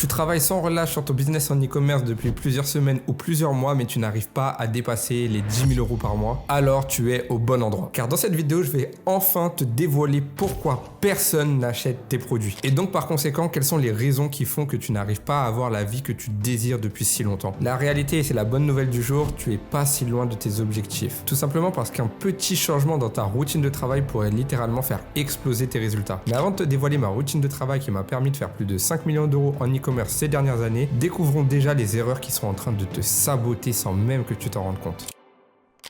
Tu travailles sans relâche sur ton business en e-commerce depuis plusieurs semaines ou plusieurs mois, mais tu n'arrives pas à dépasser les 10 000 € par mois, alors tu es au bon endroit. Car dans cette vidéo, je vais enfin te dévoiler pourquoi personne n'achète tes produits. Et donc par conséquent, quelles sont les raisons qui font que tu n'arrives pas à avoir la vie que tu désires depuis si longtemps. La réalité, et c'est la bonne nouvelle du jour, tu es pas si loin de tes objectifs. Tout simplement parce qu'un petit changement dans ta routine de travail pourrait littéralement faire exploser tes résultats. Mais avant de te dévoiler ma routine de travail qui m'a permis de faire plus de 5 millions d'euros en e-commerce ces dernières années, découvrons déjà les erreurs qui sont en train de te saboter sans même que tu t'en rendes compte.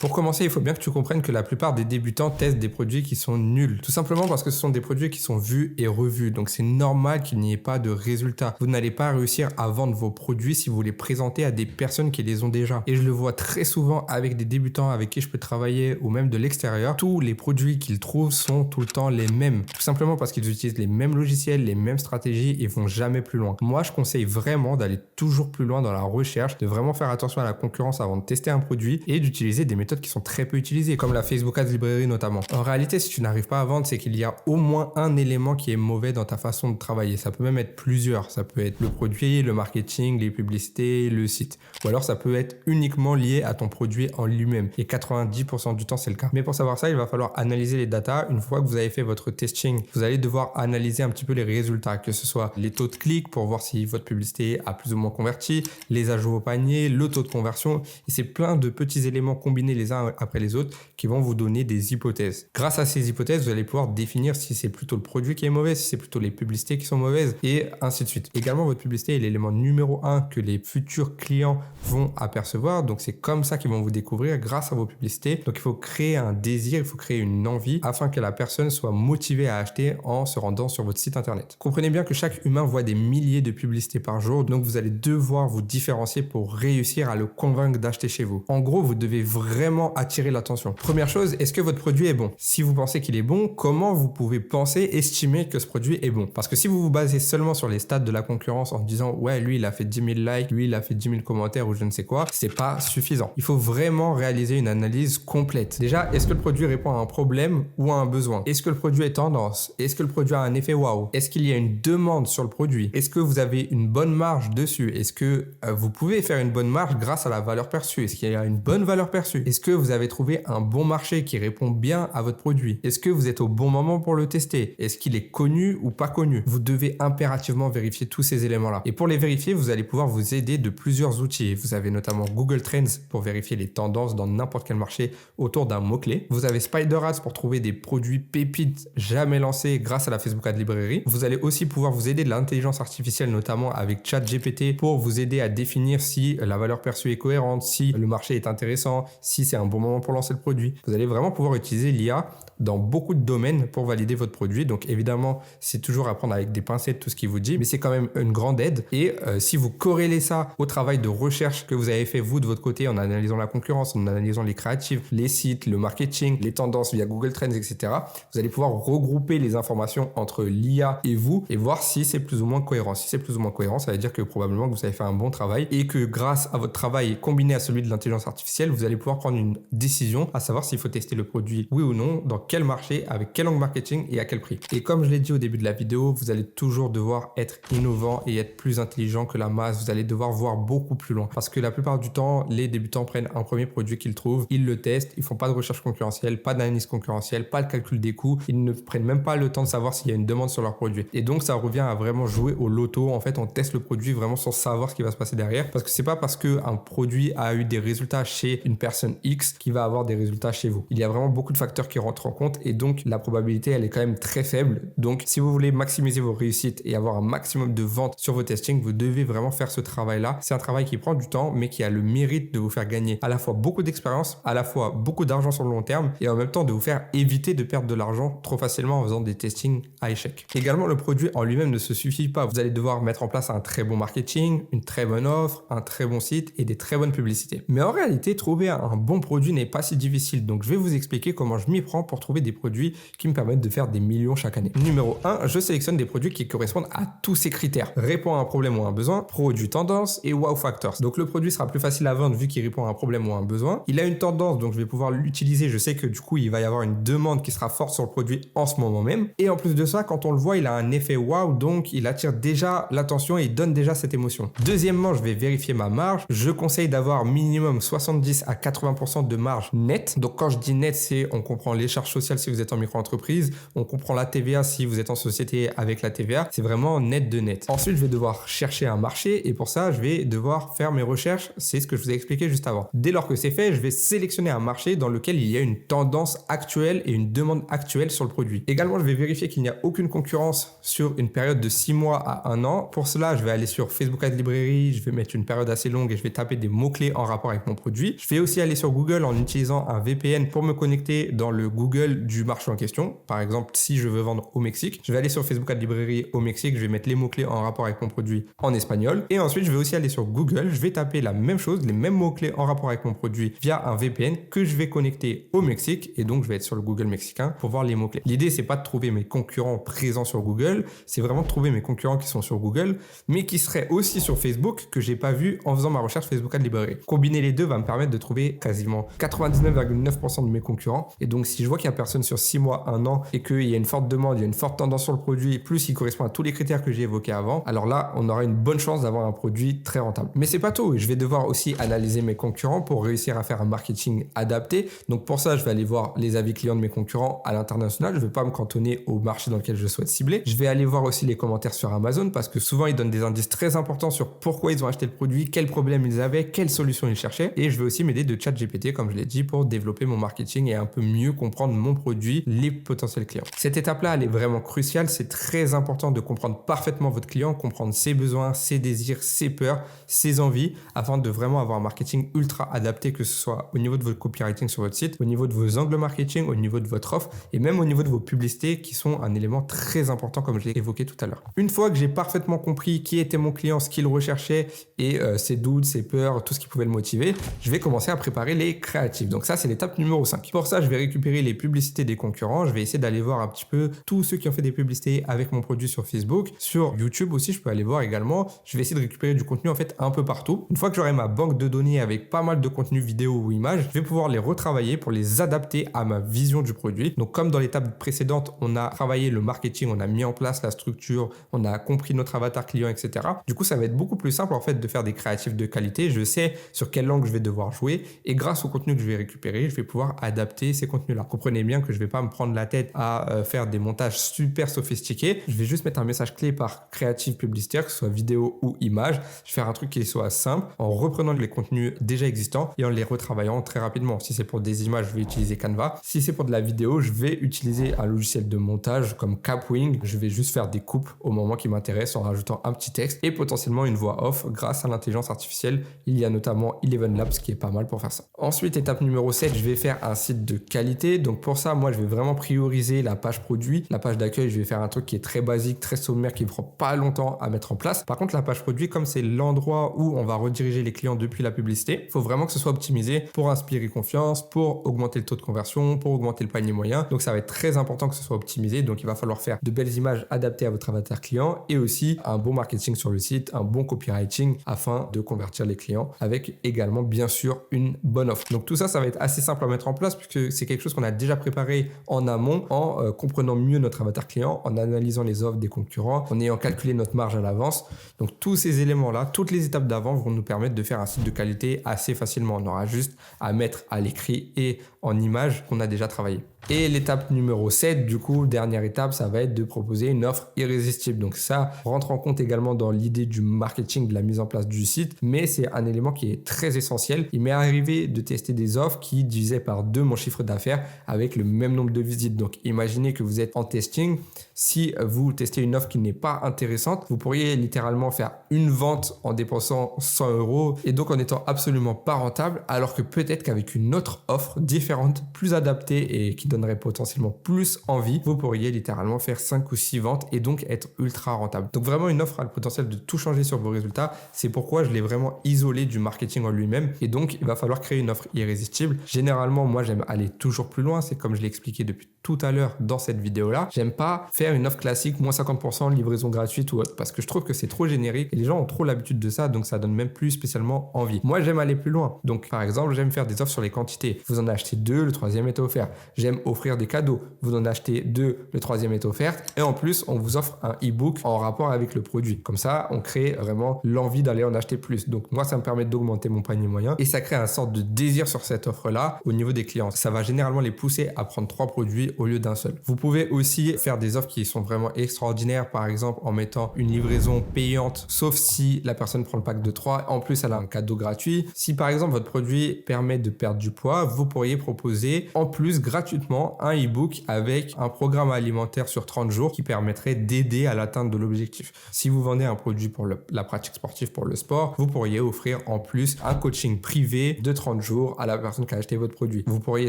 Pour commencer, il faut bien que tu comprennes que la plupart des débutants testent des produits qui sont nuls. Tout simplement parce que ce sont des produits qui sont vus et revus. Donc c'est normal qu'il n'y ait pas de résultats. Vous n'allez pas réussir à vendre vos produits si vous les présentez à des personnes qui les ont déjà. Et je le vois très souvent avec des débutants avec qui je peux travailler ou même de l'extérieur. Tous les produits qu'ils trouvent sont tout le temps les mêmes. Tout simplement parce qu'ils utilisent les mêmes logiciels, les mêmes stratégies et vont jamais plus loin. Moi, je conseille vraiment d'aller toujours plus loin dans la recherche, de vraiment faire attention à la concurrence avant de tester un produit et d'utiliser des méthodes qui sont très peu utilisées, comme la Facebook Ads Librairie notamment. En réalité, si tu n'arrives pas à vendre, c'est qu'il y a au moins un élément qui est mauvais dans ta façon de travailler. Ça peut même être plusieurs. Ça peut être le produit, le marketing, les publicités, le site. Ou alors ça peut être uniquement lié à ton produit en lui-même. Et 90% du temps, c'est le cas. Mais pour savoir ça, il va falloir analyser les datas. Une fois que vous avez fait votre testing, vous allez devoir analyser un petit peu les résultats, que ce soit les taux de clics pour voir si votre publicité a plus ou moins converti, les ajouts au panier, le taux de conversion. Et c'est plein de petits éléments combinés les uns après les autres qui vont vous donner des hypothèses. Grâce à ces hypothèses, vous allez pouvoir définir si c'est plutôt le produit qui est mauvais, si c'est plutôt les publicités qui sont mauvaises et ainsi de suite. Également, votre publicité est l'élément numéro 1 que les futurs clients vont apercevoir. Donc, c'est comme ça qu'ils vont vous découvrir grâce à vos publicités. Donc, il faut créer un désir, il faut créer une envie afin que la personne soit motivée à acheter en se rendant sur votre site internet. Comprenez bien que chaque humain voit des milliers de publicités par jour. Donc, vous allez devoir vous différencier pour réussir à le convaincre d'acheter chez vous. En gros, vous devez vraiment attirer l'attention. Première chose, est-ce que votre produit est bon? Si vous pensez qu'il est bon, comment vous pouvez estimer que ce produit est bon? Parce que si vous vous basez seulement sur les stats de la concurrence en disant ouais, lui il a fait 10 000 likes, lui il a fait 10 000 commentaires ou je ne sais quoi, c'est pas suffisant. Il faut vraiment réaliser une analyse complète. Déjà, est-ce que le produit répond à un problème ou à un besoin? Est-ce que le produit est tendance? Est-ce que le produit a un effet waouh? Est-ce qu'il y a une demande sur le produit? Est-ce que vous avez une bonne marge dessus? Est-ce que vous pouvez faire une bonne marge grâce à la valeur perçue? Est-ce qu'il y a une bonne valeur perçue? Est-ce que vous avez trouvé un bon marché qui répond bien à votre produit? Est-ce que vous êtes au bon moment pour le tester? Est-ce qu'il est connu ou pas connu? Vous devez impérativement vérifier tous ces éléments-là. Et pour les vérifier, vous allez pouvoir vous aider de plusieurs outils. Vous avez notamment Google Trends pour vérifier les tendances dans n'importe quel marché autour d'un mot-clé. Vous avez Spider Ads pour trouver des produits pépites jamais lancés grâce à la Facebook Ads Librairie. Vous allez aussi pouvoir vous aider de l'intelligence artificielle, notamment avec ChatGPT pour vous aider à définir si la valeur perçue est cohérente, si le marché est intéressant, si c'est un bon moment pour lancer le produit. Vous allez vraiment pouvoir utiliser l'IA dans beaucoup de domaines pour valider votre produit. Donc évidemment, c'est toujours à prendre avec des pincettes tout ce qu'il vous dit, mais c'est quand même une grande aide. Et si vous corrélez ça au travail de recherche que vous avez fait vous de votre côté en analysant la concurrence, en analysant les créatifs, les sites, le marketing, les tendances via Google Trends, etc., vous allez pouvoir regrouper les informations entre l'IA et vous et voir si c'est plus ou moins cohérent. Si c'est plus ou moins cohérent, ça veut dire que probablement que vous avez fait un bon travail et que grâce à votre travail combiné à celui de l'intelligence artificielle, vous allez pouvoir prendre une décision à savoir s'il faut tester le produit oui ou non, dans quel marché, avec quel angle marketing et à quel prix. Et comme je l'ai dit au début de la vidéo, vous allez toujours devoir être innovant et être plus intelligent que la masse. Vous allez devoir voir beaucoup plus loin parce que la plupart du temps, les débutants prennent un premier produit qu'ils trouvent, ils le testent, ils font pas de recherche concurrentielle, pas d'analyse concurrentielle, pas de calcul des coûts, ils ne prennent même pas le temps de savoir s'il y a une demande sur leur produit. Et donc ça revient à vraiment jouer au loto. En fait, on teste le produit vraiment sans savoir ce qui va se passer derrière parce que c'est pas parce qu'un produit a eu des résultats chez une personne X qui va avoir des résultats chez vous. Il y a vraiment beaucoup de facteurs qui rentrent en compte et donc la probabilité elle est quand même très faible. Donc si vous voulez maximiser vos réussites et avoir un maximum de ventes sur vos testings, vous devez vraiment faire ce travail-là. C'est un travail qui prend du temps mais qui a le mérite de vous faire gagner à la fois beaucoup d'expérience, à la fois beaucoup d'argent sur le long terme et en même temps de vous faire éviter de perdre de l'argent trop facilement en faisant des testings à échec. Également, le produit en lui-même ne se suffit pas. Vous allez devoir mettre en place un très bon marketing, une très bonne offre, un très bon site et des très bonnes publicités. Mais en réalité, trouver un bon bon produit n'est pas si difficile. Donc, je vais vous expliquer comment je m'y prends pour trouver des produits qui me permettent de faire des millions chaque année. Numéro 1, je sélectionne des produits qui correspondent à tous ces critères. Répond à un problème ou à un besoin, produit tendance et wow factors. Donc, le produit sera plus facile à vendre vu qu'il répond à un problème ou à un besoin. Il a une tendance, donc je vais pouvoir l'utiliser. Je sais que du coup, il va y avoir une demande qui sera forte sur le produit en ce moment même. Et en plus de ça, quand on le voit, il a un effet wow, donc il attire déjà l'attention et il donne déjà cette émotion. Deuxièmement, je vais vérifier ma marge. Je conseille d'avoir minimum 70 à 80% de marge nette. Donc quand je dis net, c'est on comprend les charges sociales si vous êtes en micro-entreprise, on comprend la TVA si vous êtes en société avec la TVA. C'est vraiment net de net. Ensuite, je vais devoir chercher un marché et pour ça, je vais devoir faire mes recherches. C'est ce que je vous ai expliqué juste avant. Dès lors que c'est fait, je vais sélectionner un marché dans lequel il y a une tendance actuelle et une demande actuelle sur le produit. Également, je vais vérifier qu'il n'y a aucune concurrence sur une période de 6 mois à 1 an. Pour cela, je vais aller sur Facebook Ad Librairie, je vais mettre une période assez longue et je vais taper des mots-clés en rapport avec mon produit. Je vais aussi aller sur Google en utilisant un VPN pour me connecter dans le Google du marché en question. Par exemple, si je veux vendre au Mexique, je vais aller sur Facebook Ad Librairie au Mexique, je vais mettre les mots-clés en rapport avec mon produit en espagnol. Et ensuite, je vais aussi aller sur Google, je vais taper la même chose, les mêmes mots-clés en rapport avec mon produit via un VPN que je vais connecter au Mexique. Et donc, je vais être sur le Google mexicain pour voir les mots-clés. L'idée, c'est pas de trouver mes concurrents présents sur Google, c'est vraiment de trouver mes concurrents qui sont sur Google, mais qui seraient aussi sur Facebook que j'ai pas vu en faisant ma recherche Facebook Ad Librairie. Combiner les deux va me permettre de trouver quasiment 99,9% de mes concurrents. Et donc, si je vois qu'il y a personne sur 6 mois, 1 an et qu'il y a une forte demande, il y a une forte tendance sur le produit, plus il correspond à tous les critères que j'ai évoqués avant, alors là, on aura une bonne chance d'avoir un produit très rentable. Mais c'est pas tout. Je vais devoir aussi analyser mes concurrents pour réussir à faire un marketing adapté. Donc, pour ça, je vais aller voir les avis clients de mes concurrents à l'international. Je ne vais pas me cantonner au marché dans lequel je souhaite cibler. Je vais aller voir aussi les commentaires sur Amazon parce que souvent, ils donnent des indices très importants sur pourquoi ils ont acheté le produit, quels problèmes ils avaient, quelles solutions ils cherchaient. Et je vais aussi m'aider de ChatGPT, comme je l'ai dit, pour développer mon marketing et un peu mieux comprendre mon produit, les potentiels clients. Cette étape-là, elle est vraiment cruciale. C'est très important de comprendre parfaitement votre client, comprendre ses besoins, ses désirs, ses peurs, ses envies, afin de vraiment avoir un marketing ultra adapté, que ce soit au niveau de votre copywriting sur votre site, au niveau de vos angles marketing, au niveau de votre offre et même au niveau de vos publicités qui sont un élément très important comme je l'ai évoqué tout à l'heure. Une fois que j'ai parfaitement compris qui était mon client, ce qu'il recherchait et ses doutes, ses peurs, tout ce qui pouvait le motiver, je vais commencer à préparer les créatifs. Donc ça, c'est l'étape numéro 5. Pour ça, je vais récupérer les publicités des concurrents. Je vais essayer d'aller voir un petit peu tous ceux qui ont fait des publicités avec mon produit sur Facebook, sur YouTube aussi, je peux aller voir également. Je vais essayer de récupérer du contenu en fait un peu partout. Une fois que j'aurai ma banque de données avec pas mal de contenu vidéo ou images, je vais pouvoir les retravailler pour les adapter à ma vision du produit. Donc comme dans l'étape précédente, on a travaillé le marketing, on a mis en place la structure, on a compris notre avatar client, etc. Du coup, ça va être beaucoup plus simple en fait de faire des créatifs de qualité. Je sais sur quelle langue je vais devoir jouer et grâce au contenu que je vais récupérer, je vais pouvoir adapter ces contenus-là. Comprenez bien que je ne vais pas me prendre la tête à faire des montages super sophistiqués. Je vais juste mettre un message clé par créatif publicitaire, que ce soit vidéo ou image. Je vais faire un truc qui soit simple en reprenant les contenus déjà existants et en les retravaillant très rapidement. Si c'est pour des images, je vais utiliser Canva. Si c'est pour de la vidéo, je vais utiliser un logiciel de montage comme Capwing. Je vais juste faire des coupes au moment qui m'intéresse en rajoutant un petit texte et potentiellement une voix off grâce à l'intelligence artificielle. Il y a notamment Eleven Labs qui est pas mal pour faire ça. Ensuite, étape numéro 7, je vais faire un site de qualité. Donc pour ça, moi, je vais vraiment prioriser la page produit. La page d'accueil, je vais faire un truc qui est très basique, très sommaire, qui ne prend pas longtemps à mettre en place. Par contre, la page produit, comme c'est l'endroit où on va rediriger les clients depuis la publicité, il faut vraiment que ce soit optimisé pour inspirer confiance, pour augmenter le taux de conversion, pour augmenter le panier moyen. Donc ça va être très important que ce soit optimisé. Donc il va falloir faire de belles images adaptées à votre avatar client et aussi un bon marketing sur le site, un bon copywriting afin de convertir les clients avec également bien sûr une bonne offre. Donc tout ça, ça va être assez simple à mettre en place puisque c'est quelque chose qu'on a déjà préparé en amont en comprenant mieux notre avatar client, en analysant les offres des concurrents, en ayant calculé notre marge à l'avance. Donc tous ces éléments-là, toutes les étapes d'avant vont nous permettre de faire un site de qualité assez facilement. On aura juste à mettre à l'écrit et en image qu'on a déjà travaillé. Et l'étape numéro 7, du coup, dernière étape, ça va être de proposer une offre irrésistible. Donc ça rentre en compte également dans l'idée du marketing, de la mise en place du site, mais c'est un élément qui est très essentiel. Il m'est arrivé de tester des offres qui divisaient par 2 mon chiffre d'affaires avec le même nombre de visites. Donc imaginez que vous êtes en testing. Si vous testez une offre qui n'est pas intéressante, vous pourriez littéralement faire une vente en dépensant 100 € et donc en étant absolument pas rentable, alors que peut-être qu'avec une autre offre différente, plus adaptée et qui donnerait potentiellement plus envie, vous pourriez littéralement faire 5 ou 6 ventes et donc être ultra rentable. Donc vraiment une offre a le potentiel de tout changer sur vos résultats. C'est pourquoi je l'ai vraiment isolé du marketing en lui-même et donc il va falloir créer une offre irrésistible. Généralement, moi, j'aime aller toujours plus loin. C'est comme je l'ai expliqué depuis tout à l'heure dans cette vidéo-là. J'aime pas faire une offre classique, moins 50%, livraison gratuite ou autre, parce que je trouve que c'est trop générique et les gens ont trop l'habitude de ça, donc ça donne même plus spécialement envie. Moi, j'aime aller plus loin. Donc, par exemple, j'aime faire des offres sur les quantités. Vous en achetez 2, le 3e est offert. J'aime offrir des cadeaux. Vous en achetez 2, le 3e est offert. Et en plus, on vous offre un e-book en rapport avec le produit. Comme ça, on crée vraiment l'envie d'aller en acheter plus. Donc, moi, ça me permet d'augmenter mon panier moyen et ça crée un sorte de désir sur cette offre-là au niveau des clients. Ça va généralement les pousser à prendre 3 produits au lieu d'un seul. Vous pouvez aussi faire des offres qui sont vraiment extraordinaires, par exemple en mettant une livraison payante, sauf si la personne prend le pack de 3. En plus, elle a un cadeau gratuit. Si par exemple votre produit permet de perdre du poids, vous pourriez proposer en plus gratuitement un e-book avec un programme alimentaire sur 30 jours qui permettrait d'aider à l'atteinte de l'objectif. Si vous vendez un produit pour la pratique sportive, pour le sport, vous pourriez offrir en plus un coaching privé de 30 jours à la personne qui a acheté votre produit. Vous pourriez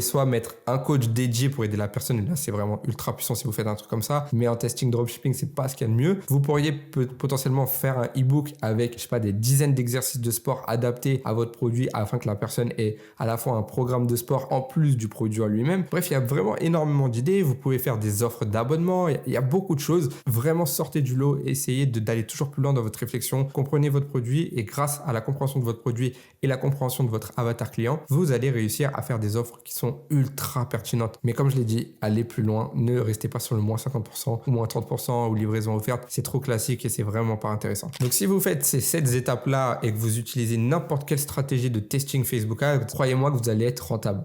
soit mettre un coach dédié pour aider la personne, et là c'est vraiment ultra puissant si vous faites un truc comme ça, mais en testing dropshipping c'est pas ce qu'il y a de mieux. Vous pourriez potentiellement faire un e-book avec, je sais pas, des dizaines d'exercices de sport adaptés à votre produit afin que la personne ait à la fois un programme de sport en plus du produit en lui-même. Bref, il y a vraiment énormément d'idées. Vous pouvez faire des offres d'abonnement, il y a beaucoup de choses. Vraiment sortez du lot, essayez d'aller toujours plus loin dans votre réflexion, comprenez votre produit et grâce à la compréhension de votre produit et la compréhension de votre avatar client, vous allez réussir à faire des offres qui sont ultra pertinentes. Mais comme je l'ai dit, allez plus loin, ne restez pas sur le moins 50% ou moins 30% ou livraison offerte, c'est trop classique et c'est vraiment pas intéressant. Donc si vous faites ces 7 étapes-là et que vous utilisez n'importe quelle stratégie de testing Facebook Ads, croyez-moi que vous allez être rentable.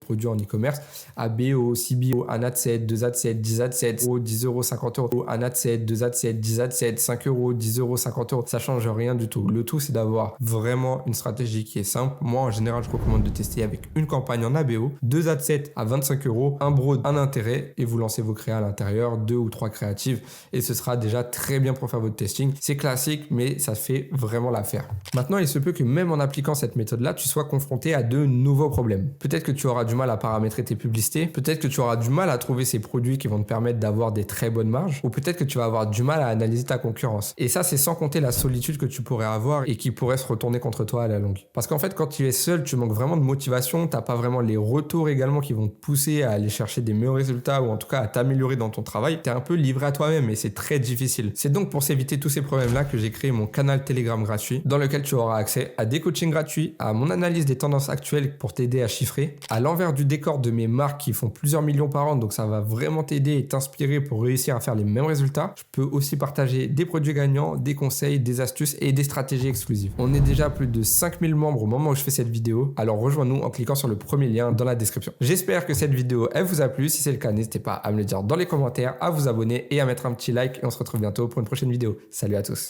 Produits en e-commerce, ABO, CBO, 1 ad set, 2 ad set, 10 ad set, 10 euros, 50 euros, 1 ad set, 2 ad set, 10 ad set, 5 euros, 10 euros, 50 euros. Ça change rien du tout. Le tout, c'est d'avoir vraiment une stratégie qui est simple. Moi, en général, je recommande de tester avec une campagne en ABO, 2 ad set à 25 euros, un broad, un intérêt et vous lancez vos créas à l'intérieur, 2 ou 3 créatives et ce sera déjà très bien pour faire votre testing. C'est classique, mais ça fait vraiment l'affaire. Maintenant, il se peut que même en appliquant cette méthode-là, tu sois confronté à de nouveaux problèmes. Peut-être que tu auras du mal à paramétrer tes publicités, peut-être que tu auras du mal à trouver ces produits qui vont te permettre d'avoir des très bonnes marges, ou peut-être que tu vas avoir du mal à analyser ta concurrence. Et ça, c'est sans compter la solitude que tu pourrais avoir et qui pourrait se retourner contre toi à la longue. Parce qu'en fait, quand tu es seul, tu manques vraiment de motivation, t'as pas vraiment les retours également qui vont te pousser à aller chercher des meilleurs résultats ou en tout cas à t'améliorer dans ton travail. T'es un peu livré à toi-même et c'est très difficile. C'est donc pour s'éviter tous ces problèmes-là que j'ai créé mon canal Telegram gratuit dans lequel tu auras accès à des coachings gratuits, à mon analyse des tendances actuelles pour t'aider à chiffrer, à l'envers du décor de mes marques qui font plusieurs millions par an, donc ça va vraiment t'aider et t'inspirer pour réussir à faire les mêmes résultats. Je peux aussi partager des produits gagnants, des conseils, des astuces et des stratégies exclusives. On est déjà à plus de 5000 membres au moment où je fais cette vidéo, alors rejoins-nous en cliquant sur le premier lien dans la description. J'espère que cette vidéo elle vous a plu. Si c'est le cas, n'hésitez pas à me le dire dans les commentaires, à vous abonner et à mettre un petit like et on se retrouve bientôt pour une prochaine vidéo. Salut à tous.